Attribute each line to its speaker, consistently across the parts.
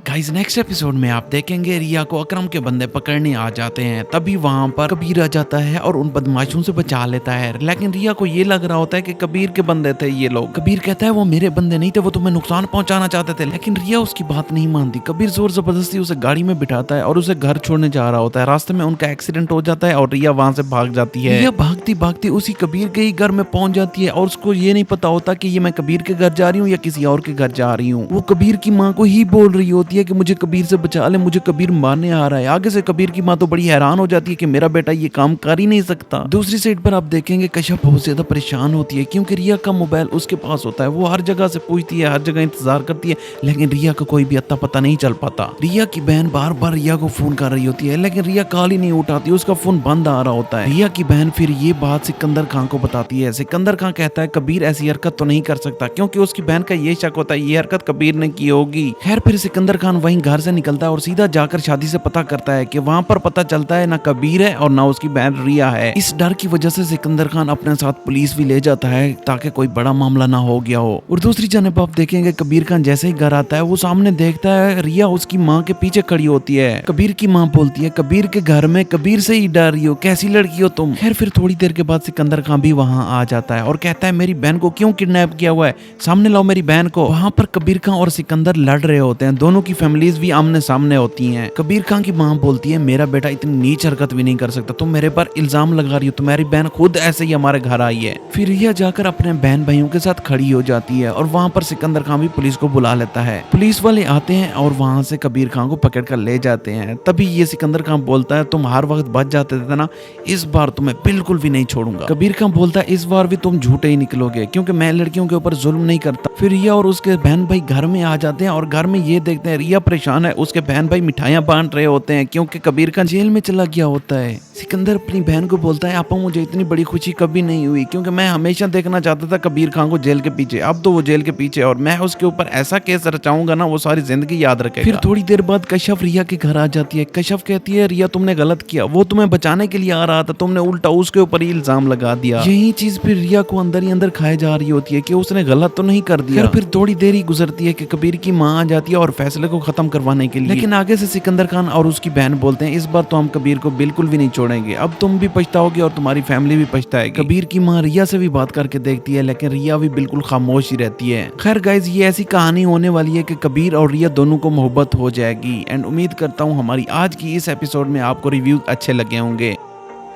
Speaker 1: Guys next episode में आप देखेंगे रिया को अकरम के बंदे पकड़ने आ जाते हैं। तभी वहां पर कबीर आ जाता है और उन बदमाशों से बचा लेता है। लेकिन रिया को ये लग रहा होता है कि कबीर के बंदे थे ये लोग। कबीर कहता है वो मेरे बंदे नहीं थे, वो तुम्हें नुकसान पहुंचाना चाहते थे। लेकिन रिया उसकी बात नहीं मानती। कबीर जोर जबरदस्ती उसे गाड़ी में बिठाता है और उसे घर छोड़ने जा रहा होता है। रास्ते में उनका एक्सीडेंट हो जाता है और रिया वहां से भाग जाती है। रिया भागती भागती उसी कबीर के ही घर में पहुंच जाती है और उसको ये नहीं पता होता कि ये मैं कबीर के घर जा रही हूँ या किसी और के घर जा रही हूँ। वो कबीर की माँ को ही बोल रही होती है कि मुझे कबीर से बचा ले, मुझे कबीर मारने आ रहा है। आगे से कबीर की माँ तो बड़ी हैरान हो जाती है कि मेरा बेटा ये काम कर ही नहीं सकता। दूसरी साइड पर आप देखेंगे कश्यप बहुत ज्यादा परेशान होती है क्योंकि रिया का मोबाइल उसके पास होता है। वो हर जगह से पूछती है, हर जगह इंतजार करती है, लेकिन रिया का कोई भी अत्ता पता नहीं चल पाता। रिया की बहन बार बार रिया को फोन कर रही होती है लेकिन रिया कॉल ही नहीं उठाती, उसका फोन बंद आ रहा होता है। रिया की बहन फिर ये बात सिकंदर खान को बताती है। सिकंदर खान कहता है कबीर ऐसी हरकत तो नहीं कर सकता क्योंकि उसकी बहन का ये शक होता है ये हरकत कबीर ने की होगी। खैर फिर सिकंदर खान वहीं घर से निकलता है और सीधा जाकर शादी से पता करता है कि वहां पर पता चलता है ना कबीर है और ना उसकी बहन रिया है। इस डर की वजह से सिकंदर खान अपने साथ पुलिस भी ले जाता है ताकि कोई बड़ा मामला ना हो गया हो। और दूसरी जानब आप देखेंगे कबीर खान जैसे ही घर आता है वो सामने देखता है रिया उसकी माँ के पीछे खड़ी होती है। कबीर की माँ बोलती है कबीर के घर में कबीर से ही डर रही हो, कैसी लड़की हो तुम। खैर फिर थोड़ी देर के बाद सिकंदर खान भी वहाँ आ जाता है और कहता है मेरी बहन को क्यों किडनैप किया हुआ है, सामने लाओ मेरी बहन को। वहाँ पर कबीर खान और सिकंदर लड़ रहे होते हैं, दोनों की फैमिलीज भी आमने सामने होती हैं। कबीर खान की माँ बोलती है मेरा बेटा इतनी नीच हरकत भी नहीं कर सकता, तुम मेरे पर इल्जाम लगा रही हो, तुम्हारी बहन खुद ऐसे ही हमारे घर आई है। फिर रिया जाकर अपने बहन भाइयों के साथ खड़ी हो जाती है और वहाँ पर सिकंदर खान भी पुलिस को बुला लेता है। पुलिस वाले आते हैं और वहाँ से कबीर खान को पकड़ कर ले जाते हैं। तभी ये सिकंदर खान बोलता है तुम हर वक्त बच जाते थे ना, इस बार तुम्हें बिल्कुल भी नहीं छोड़ूंगा। कबीर खान बोलता है इस बार भी तुम झूठे ही निकलोगे क्योंकि मैं लड़कियों के ऊपर जुल्म नहीं करता। फिर रिया और उसके बहन भाई घर में आ जाते हैं और घर में ये देखते हैं रिया परेशान है, उसके बहन भाई मिठाइयाँ बांट रहे होते हैं क्योंकि कबीर खान जेल में चला गया होता है। सिकंदर अपनी बहन को बोलता है आपा मुझे इतनी बड़ी खुशी कभी नहीं हुई क्योंकि मैं हमेशा देखना चाहता था कबीर खान को जेल के पीछे, अब तो वो जेल के पीछे और मैं उसके ऊपर ऐसा केस रचाऊंगा ना वो सारी जिंदगी याद रखेगा। फिर थोड़ी देर बाद कश्यप रिया के घर आ जाती है। कश्यप कहती है रिया तुमने गलत किया, वो तुम्हें बचाने के लिए आ रहा था, तुमने उल्टा उसके ऊपर ही इल्जाम लगा दिया। यही चीज फिर रिया को अंदर ही अंदर खाए जा रही होती है कि उसने गलत तो नहीं कर दिया। फिर थोड़ी देर ही गुजरती है कि कबीर की माँ आ जाती है और फैसले को खत्म करवाने के लिए। लेकिन आगे से सिकंदर खान और उसकी बहन बोलते हैं इस बार तो हम कबीर को बिल्कुल भी नहीं छोड़ेंगे, अब तुम भी पछताओगे और तुम्हारी फैमिली भी पछताएगी। कबीर की माँ रिया से भी बात करके देखती है लेकिन रिया भी बिल्कुल खामोश ही रहती है। खैर गाइज ये ऐसी कहानी होने वाली है कि कबीर और रिया दोनों को मोहब्बत हो जाएगी। एंड उम्मीद करता हूँ हमारी आज की इस एपिसोड में आपको रिव्यू अच्छे लगे होंगे।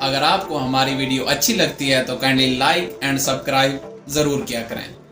Speaker 2: अगर आपको हमारी वीडियो अच्छी लगती है तो काइंडली लाइक एंड सब्सक्राइब जरूर किया करें।